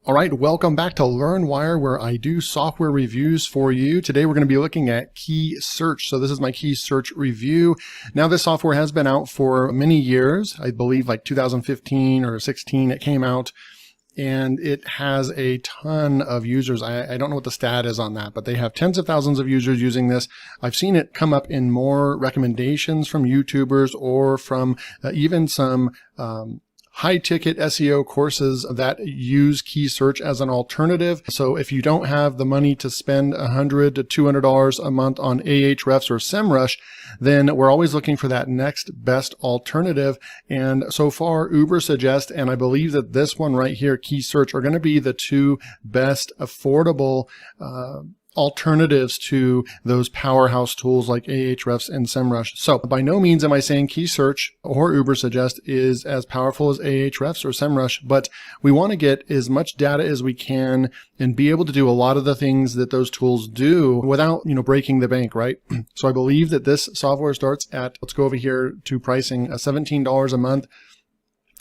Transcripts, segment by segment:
All right, welcome back to LearnWire, where I do software reviews for you. Today we're going to be looking at Keysearch. So this is my Keysearch review. Now this software has been out for many years. I believe like 2015 or 16 it came out, and it has a ton of users. I don't know what the stat is on that, but they have tens of thousands of users using this. I've seen it come up in more recommendations from YouTubers or from even some high-ticket SEO courses that use Keysearch as an alternative. So if you don't have the money to spend $100 to $200 a month on Ahrefs or SEMrush, then we're always looking for that next best alternative. And so far, Ubersuggest and I believe that this one right here, Keysearch, are going to be the two best affordable alternatives to those powerhouse tools like Ahrefs and SEMrush. So by no means am I saying Keysearch or Ubersuggest is as powerful as Ahrefs or SEMrush, but we want to get as much data as we can and be able to do a lot of the things that those tools do without, breaking the bank, right? So I believe that this software starts at, let's go over here to pricing, $17 a month.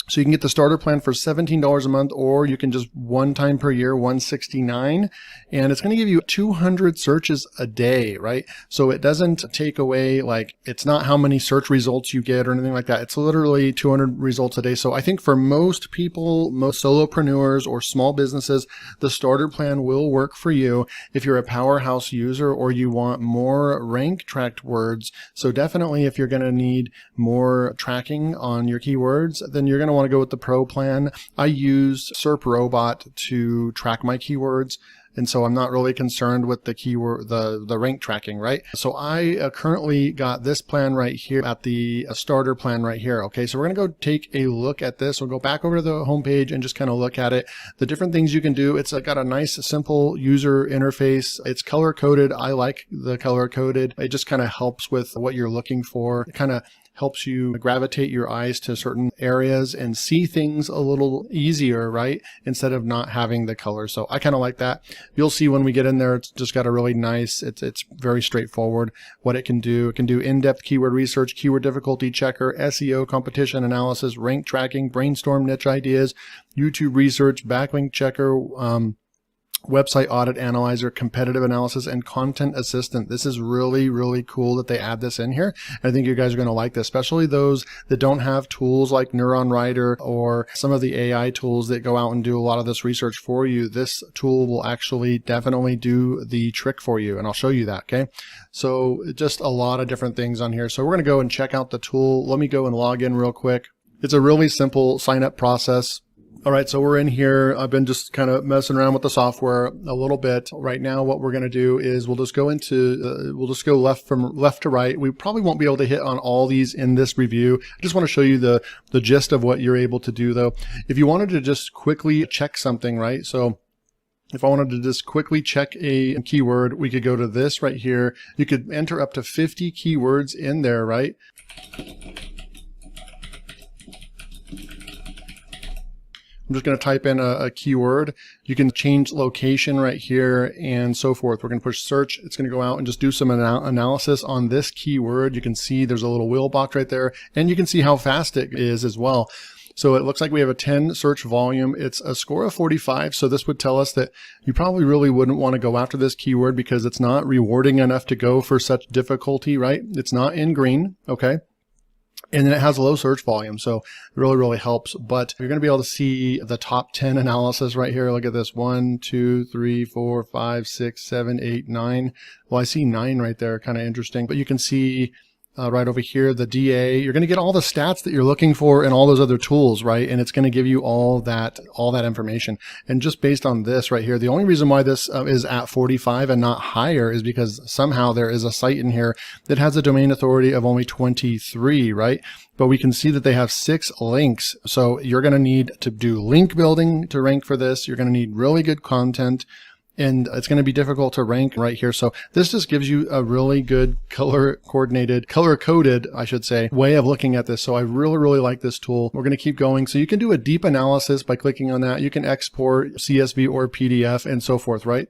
So you can get the starter plan for $17 a month, or you can just one time per year, $169, and it's going to give you 200 searches a day, right? So it doesn't take away, it's not how many search results you get or anything like that. It's literally 200 results a day. So I think for most people, most solopreneurs or small businesses, the starter plan will work for you if you're a powerhouse user or you want more rank tracked words. So definitely if you're going to need more tracking on your keywords, then you're going to want to go with the Pro plan. I use SERP Robot to track my keywords, and so I'm not really concerned with the keyword, the rank tracking, right? So I currently got this plan right here at the starter plan right here. Okay, so we're gonna go take a look at this. We'll go back over to the homepage and just kind of look at it. The different things you can do. It's got a nice, simple user interface. It's color coded. I like the color coded. It just kind of helps with what you're looking for. It kind of helps you gravitate your eyes to certain areas and see things a little easier, right? Instead of not having the color. So I kind of like that. You'll see when we get in there, it's just got a really nice, it's very straightforward what it can do. It can do in-depth keyword research, keyword difficulty checker, SEO competition analysis, rank tracking, brainstorm niche ideas, YouTube research, backlink checker, website audit analyzer, competitive analysis, and content assistant. This is really, really cool that they add this in here. I think you guys are going to like this, especially those that don't have tools like Neuron Writer or some of the AI tools that go out and do a lot of this research for you. This tool will actually definitely do the trick for you, and I'll show you that, okay? So just a lot of different things on here. So we're going to go and check out the tool. Let me go and log in real quick. It's a really simple sign-up process. All right, so we're in here. I've been just kind of messing around with the software a little bit. Right now, what we're going to do is we'll just go left to right. We probably won't be able to hit on all these in this review. I just want to show you the gist of what you're able to do, though. If you wanted to just quickly check something, right? So if I wanted to just quickly check a keyword, we could go to this right here. You could enter up to 50 keywords in there, right? I'm just going to type in a keyword. You can change location right here and so forth. We're going to push search. It's going to go out and just do some analysis on this keyword. You can see there's a little wheel box right there, and you can see how fast it is as well. So it looks like we have a 10 search volume. It's a score of 45. So this would tell us that you probably really wouldn't want to go after this keyword because it's not rewarding enough to go for such difficulty, right? It's not in green. Okay. And then it has a low search volume, so it really, really helps. But you're going to be able to see the top 10 analysis right here. Look at this. 1, 2, 3, 4, 5, 6, 7, 8, 9. Well, I see 9 right there. Kind of interesting. But you can see right over here, the DA. You're going to get all the stats that you're looking for in all those other tools, right? And it's going to give you all that information. And just based on this right here, the only reason why this is at 45 and not higher is because somehow there is a site in here that has a domain authority of only 23, right? But we can see that they have 6 links. So you're going to need to do link building to rank for this. You're going to need really good content, and it's going to be difficult to rank right here. So this just gives you a really good color coded, I should say, way of looking at this. So I really, really like this tool. We're going to keep going. So you can do a deep analysis by clicking on that. You can export CSV or PDF and so forth, right?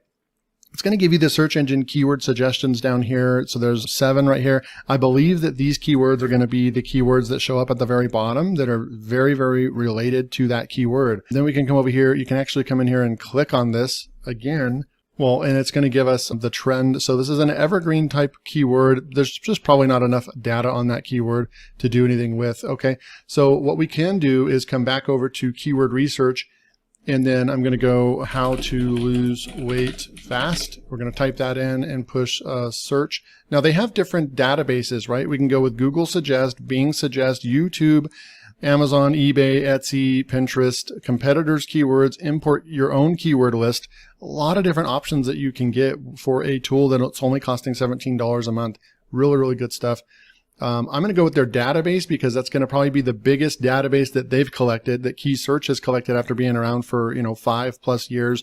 It's going to give you the search engine keyword suggestions down here. So there's 7 right here. I believe that these keywords are going to be the keywords that show up at the very bottom that are very, very related to that keyword. Then we can come over here. You can actually come in here and click on this again. Well, and it's going to give us the trend. So this is an evergreen type keyword. There's just probably not enough data on that keyword to do anything with. Okay. So what we can do is come back over to keyword research. And then I'm going to go how to lose weight fast. We're going to type that in and push search. Now they have different databases, right? We can go with Google Suggest, Bing Suggest, YouTube, Amazon, eBay, Etsy, Pinterest, competitors' keywords, import your own keyword list. A lot of different options that you can get for a tool that's only costing $17 a month. Really, really good stuff. I'm going to go with their database because that's going to probably be the biggest database that they've collected, that Keysearch has collected after being around for, 5+ years.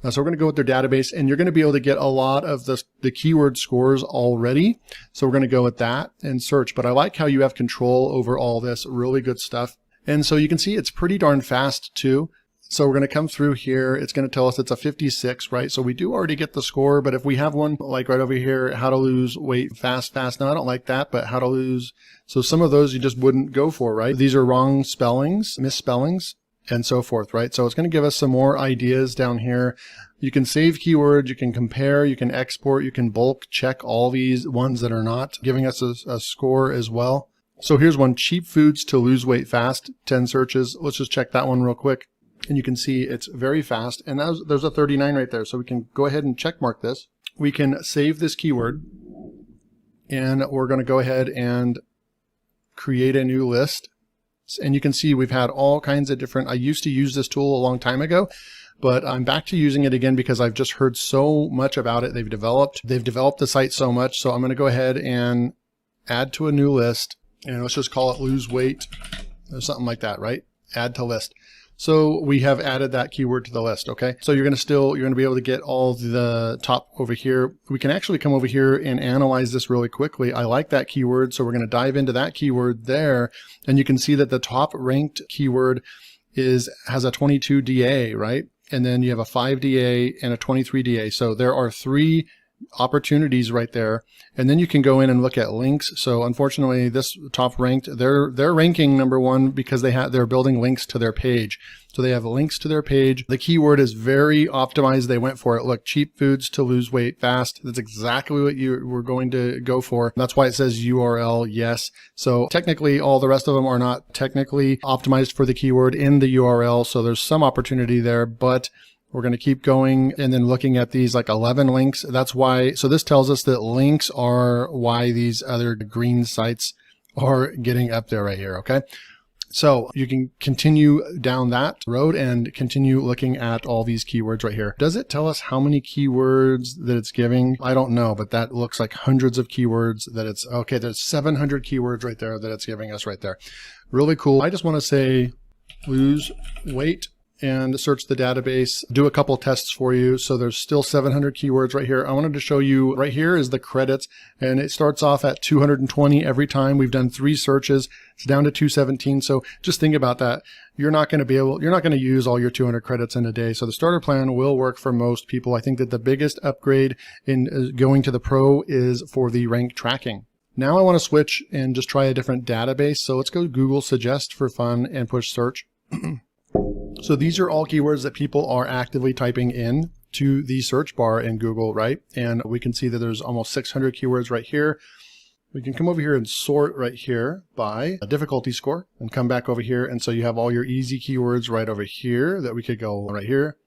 So we're going to go with their database, and you're going to be able to get a lot of the keyword scores already. So we're going to go with that and search. But I like how you have control over all this. Really good stuff. And so you can see it's pretty darn fast too. So we're going to come through here. It's going to tell us it's a 56, right? So we do already get the score, but if we have one like right over here, how to lose weight fast. Now I don't like that, but how to lose. So some of those you just wouldn't go for, right? These are wrong spellings, misspellings, and so forth, right? So it's going to give us some more ideas down here. You can save keywords, you can compare, you can export, you can bulk check all these ones that are not giving us a score as well. So here's one, cheap foods to lose weight fast, 10 searches. Let's just check that one real quick. And you can see it's very fast. And there's a 39 right there. So we can go ahead and check mark this. We can save this keyword. And we're going to go ahead and create a new list. And you can see we've had all kinds of different, I used to use this tool a long time ago, but I'm back to using it again because I've just heard so much about it. They've developed the site so much. So I'm going to go ahead and add to a new list. And let's just call it lose weight or something like that, right? Add to list. So we have added that keyword to the list, okay? So you're going to be able to get all the top over here. We can actually come over here and analyze this really quickly. I like that keyword, so we're going to dive into that keyword there. And you can see that the top ranked keyword has a 22 DA, right? And then you have a 5 DA and a 23 DA. So there are 3 opportunities right there. And then you can go in and look at links. So unfortunately, this top ranked, they're ranking number 1 because they're building links to their page. So they have links to their page. The keyword is very optimized. They went for it. Look, cheap foods to lose weight fast. That's exactly what you were going to go for. That's why it says URL yes. So technically, all the rest of them are not technically optimized for the keyword in the URL. So there's some opportunity there, but we're going to keep going and then looking at these like 11 links. That's why, so this tells us that links are why these other green sites are getting up there right here, okay? So you can continue down that road and continue looking at all these keywords right here. Does it tell us how many keywords that it's giving? I don't know, but that looks like hundreds of keywords that it's, okay, there's 700 keywords right there that it's giving us right there. Really cool. I just want to say lose weight and search the database, do a couple tests for you. So there's still 700 keywords right here. I wanted to show you right here is the credits, and it starts off at 220 every time. We've done 3 searches. It's down to 217. So just think about that. You're not going to use all your 200 credits in a day. So the starter plan will work for most people. I think that the biggest upgrade in going to the pro is for the rank tracking. Now I want to switch and just try a different database. So let's go Google Suggest for fun and push search. So these are all keywords that people are actively typing in to the search bar in Google, right? And we can see that there's almost 600 keywords right here. We can come over here and sort right here by a difficulty score and come back over here. And so you have all your easy keywords right over here that we could go right here.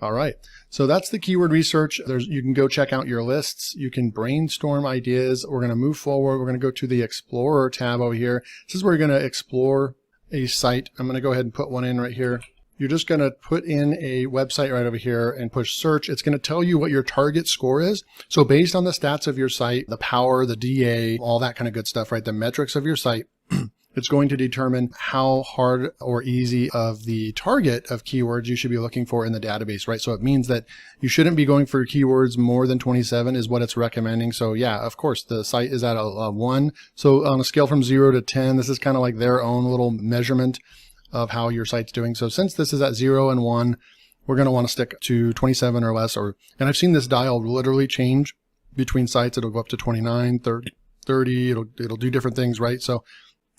All right. So that's the keyword research. You can go check out your lists. You can brainstorm ideas. We're going to move forward. We're going to go to the Explorer tab over here. This is where you're going to explore a site. I'm going to go ahead and put one in right here. You're just going to put in a website right over here and push search. It's going to tell you what your target score is. So based on the stats of your site, the power, the DA, all that kind of good stuff, right? The metrics of your site, it's going to determine how hard or easy of the target of keywords you should be looking for in the database, right? So it means that you shouldn't be going for keywords more than 27 is what it's recommending. So yeah, of course, the site is at a 1. So on a scale from 0 to 10, this is kind of like their own little measurement of how your site's doing. So since this is at 0 and 1, we're going to want to stick to 27 or less. And I've seen this dial literally change between sites. It'll go up to 29, 30. It'll do different things, right? So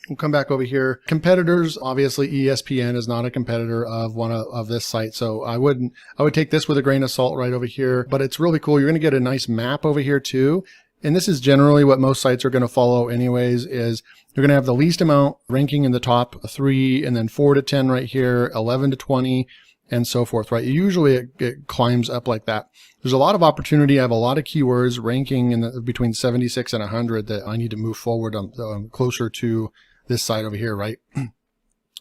we'll come back over here. Competitors, obviously ESPN is not a competitor of one of this site. So I would take this with a grain of salt right over here, but it's really cool. You're going to get a nice map over here too. And this is generally what most sites are going to follow anyways, is you're going to have the least amount ranking in the top 3, and then 4 to 10 right here, 11 to 20, and so forth, right? Usually it climbs up like that. There's a lot of opportunity. I have a lot of keywords ranking in between 76 and 100 that I need to move forward closer to this side over here, right?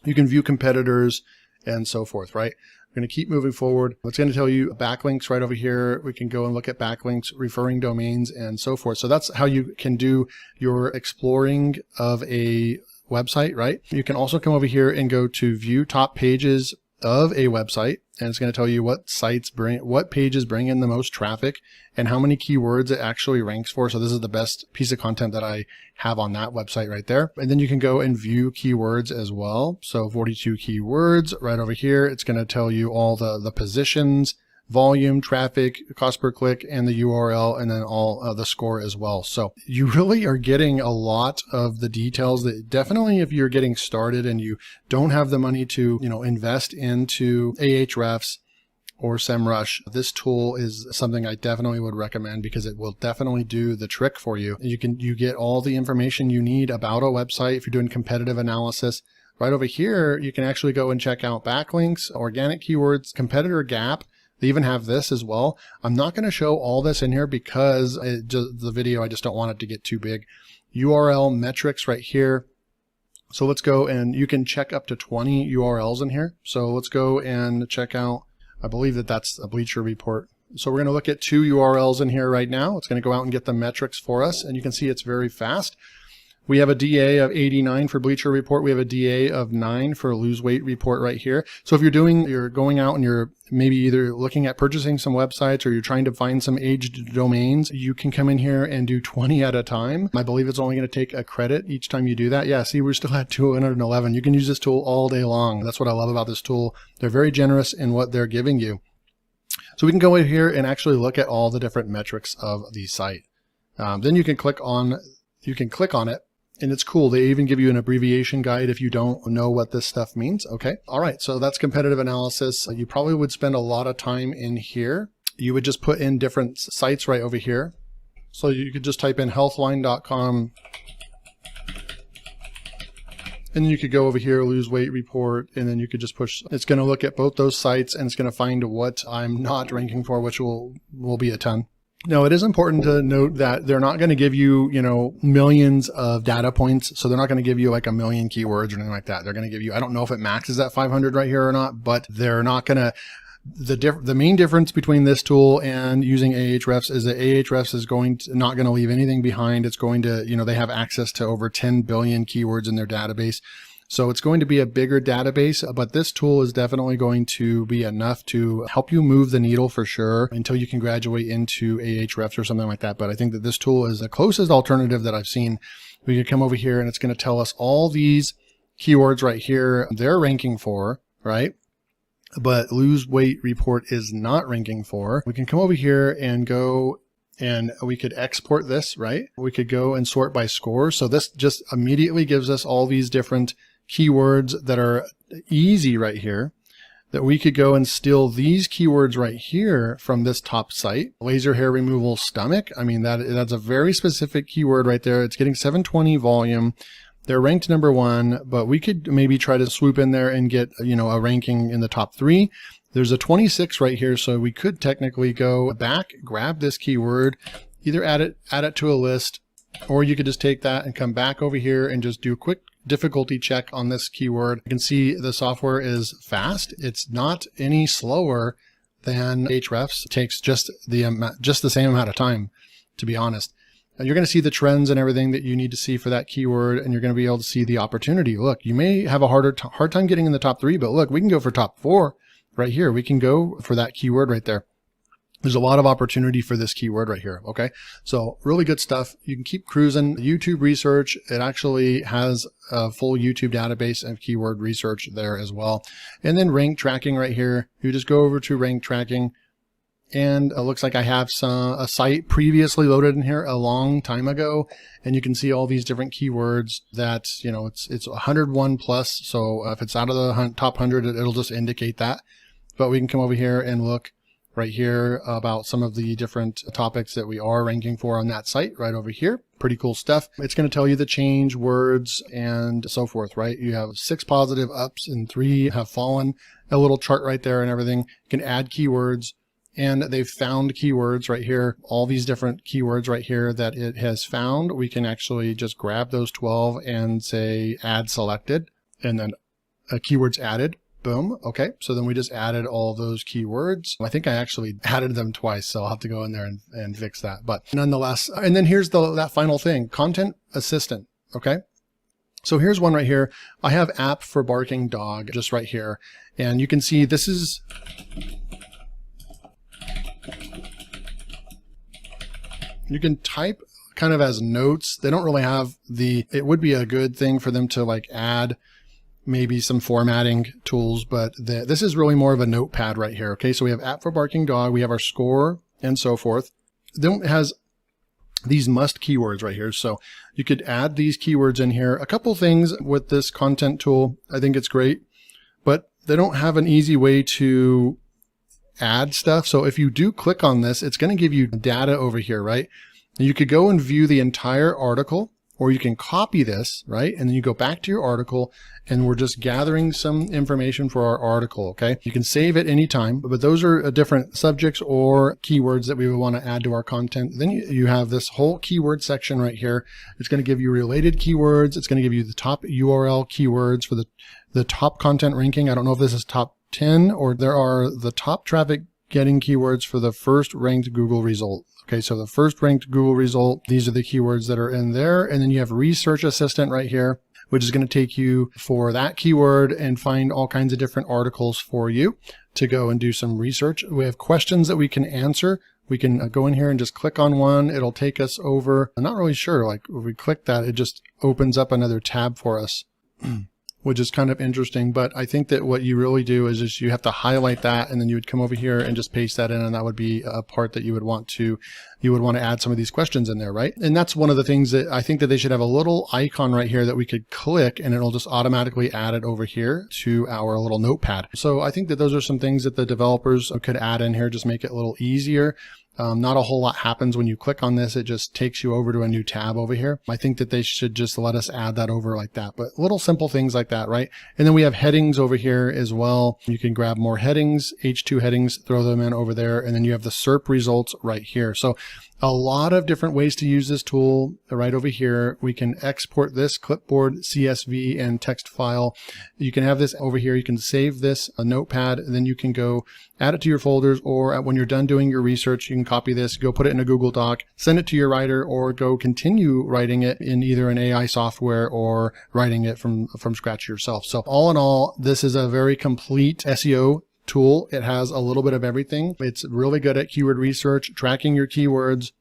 You can view competitors and so forth, right? We're going to keep moving forward. It's going to tell you backlinks right over here. We can go and look at backlinks, referring domains, and so forth. So that's how you can do your exploring of a website, right? You can also come over here and go to view top pages of a website, and it's going to tell you what pages bring in the most traffic and how many keywords it actually ranks for. So this is the best piece of content that I have on that website right there. And then you can go and view keywords as well. So 42 keywords right over here. It's going to tell you all the positions, volume, traffic, cost per click, and the URL, and then all the score as well. So you really are getting a lot of the details that definitely, if you're getting started and you don't have the money to, invest into Ahrefs or SEMrush, this tool is something I definitely would recommend because it will definitely do the trick for you. You get all the information you need about a website if you're doing competitive analysis. Right over here, you can actually go and check out backlinks, organic keywords, competitor gap. They even have this as well. I'm not going to show all this in here because the video, I just don't want it to get too big. URL metrics right here. So let's go, and you can check up to 20 URLs in here. So let's go and check out, I believe that's a Bleacher Report. So we're going to look at 2 URLs in here right now. It's going to go out and get the metrics for us, and you can see it's very fast. We have a DA of 89 for Bleacher Report. We have a DA of 9 for Lose Weight Report right here. So if you're going out and you're maybe either looking at purchasing some websites or you're trying to find some aged domains, you can come in here and do 20 at a time. I believe it's only going to take a credit each time you do that. Yeah, see, we're still at 211. You can use this tool all day long. That's what I love about this tool. They're very generous in what they're giving you. So we can go in here and actually look at all the different metrics of the site. Then you can click on it. And it's cool. They even give you an abbreviation guide if you don't know what this stuff means. Okay. All right. So that's competitive analysis. You probably would spend a lot of time in here. You would just put in different sites right over here. So you could just type in healthline.com. And then you could go over here, Lose Weight Report, and then you could just push. It's going to look at both those sites and it's going to find what I'm not ranking for, which will be a ton. Now, it is important to note that they're not going to give you, millions of data points. So they're not going to give you like a million keywords or anything like that. They're going to give you, I don't know if it maxes at 500 right here or not, but they're not going to. The main difference between this tool and using Ahrefs is that Ahrefs is not going to leave anything behind. It's going to, they have access to over 10 billion keywords in their database. So it's going to be a bigger database, but this tool is definitely going to be enough to help you move the needle for sure until you can graduate into Ahrefs or something like that. But I think that this tool is the closest alternative that I've seen. We could come over here and it's going to tell us all these keywords right here they're ranking for, right? But Lose Weight Report is not ranking for. We can come over here and go and we could export this, right? We could go and sort by score. So this just immediately gives us all these different keywords that are easy right here, that we could go and steal these keywords right here from this top site. Laser hair removal stomach. I mean, that's a very specific keyword right there. It's getting 720 volume. They're ranked number 1, but we could maybe try to swoop in there and get, a ranking in the top 3. There's a 26 right here. So we could technically go back, grab this keyword, either add it to a list, or you could just take that and come back over here and just do a quick difficulty check on this keyword. You can see the software is fast. It's not any slower than Ahrefs. It takes just the same amount of time, to be honest. And you're going to see the trends and everything that you need to see for that keyword, and you're going to be able to see the opportunity. Look, you may have a hard time getting in the top 3, but look, we can go for top 4 right here. We can go for that keyword right there. There's a lot of opportunity for this keyword right here. Okay. So really good stuff. You can keep cruising. YouTube research, it actually has a full YouTube database of keyword research there as well. And then rank tracking right here. You just go over to rank tracking, and it looks like I have a site previously loaded in here a long time ago. And you can see all these different keywords that, you know, it's 101 plus. So if it's out of the top 100, it'll just indicate that. But we can come over here and look right here about some of the different topics that we are ranking for on that site right over here. Pretty cool stuff. It's going to tell you the change words and so forth, right? You have 6 positive ups and 3 have fallen, a little chart right there and everything. You can add keywords, and they've found keywords right here, all these different keywords right here that it has found. We can actually just grab those 12 and say add selected, and then keywords added. Boom. Okay. So then we just added all those keywords. I think I actually added them twice, so I'll have to go in there and fix that. But nonetheless, and then here's that final thing, content assistant. Okay. So here's one right here. I have app for barking dog just right here. And you can see this is, you can type kind of as notes. They don't really have it would be a good thing for them to like add maybe some formatting tools, but this is really more of a notepad right here. Okay, so we have app for barking dog, we have our score and so forth. Then it has these must keywords right here. So you could add these keywords in here. A couple things with this content tool, I think it's great, but they don't have an easy way to add stuff. So if you do click on this, it's going to give you data over here, right? You could go and view the entire article, or you can copy this, right? And then you go back to your article, and we're just gathering some information for our article, okay? You can save it anytime, but those are different subjects or keywords that we would want to add to our content. Then you have this whole keyword section right here. It's going to give you related keywords. It's going to give you the top URL keywords for the top content ranking. I don't know if this is top 10, or there are the top traffic getting keywords for the first ranked Google result. Okay, so the first ranked Google result, these are the keywords that are in there. And then you have Research Assistant right here, which is going to take you for that keyword and find all kinds of different articles for you to go and do some research. We have questions that we can answer. We can go in here and just click on one. It'll take us over. I'm not really sure, like if we click that, it just opens up another tab for us. Which is kind of interesting, but I think that what you really do is just you have to highlight that, and then you would come over here and just paste that in, and that would be a part that you would want to add some of these questions in there, right? And that's one of the things that I think that they should have a little icon right here that we could click, and it'll just automatically add it over here to our little notepad. So I think that those are some things that the developers could add in here, just make it a little easier. Not a whole lot happens when you click on this. It just takes you over to a new tab over here. I think that they should just let us add that over like that, but little simple things like that, right? And then we have headings over here as well. You can grab more headings, H2 headings, throw them in over there. And then you have the SERP results right here. So a lot of different ways to use this tool right over here. We can export this clipboard, CSV, and text file. You can have this over here. You can save this a notepad, and then you can go add it to your folders, or when you're done doing your research, you can copy this, go put it in a Google Doc, send it to your writer, or go continue writing it in either an AI software or writing it from scratch yourself. So all in all, this is a very complete SEO tool. It has a little bit of everything. It's really good at keyword research, tracking your keywords.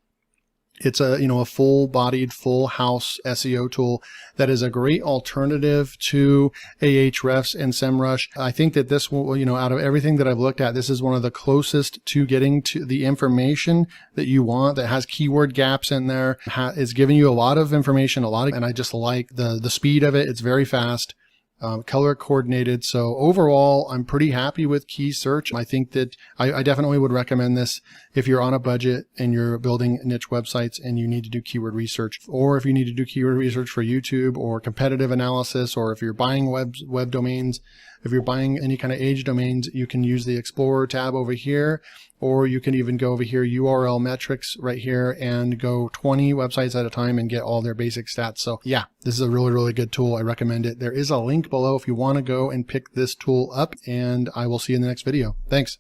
It's a full-bodied, full-house SEO tool that is a great alternative to Ahrefs and SEMrush. I think that this will, out of everything that I've looked at, this is one of the closest to getting to the information that you want, that has keyword gaps in there. It's giving you a lot of information, and I just like the speed of it. It's very fast. Color coordinated. So overall, I'm pretty happy with Keysearch. I think that I definitely would recommend this if you're on a budget and you're building niche websites and you need to do keyword research, or if you need to do keyword research for YouTube or competitive analysis, or if you're buying web domains, if you're buying any kind of age domains, you can use the Explorer tab over here, or you can even go over here, URL metrics right here, and go 20 websites at a time and get all their basic stats. So yeah, this is a really, really good tool. I recommend it. There is a link below if you want to go and pick this tool up, and I will see you in the next video. Thanks.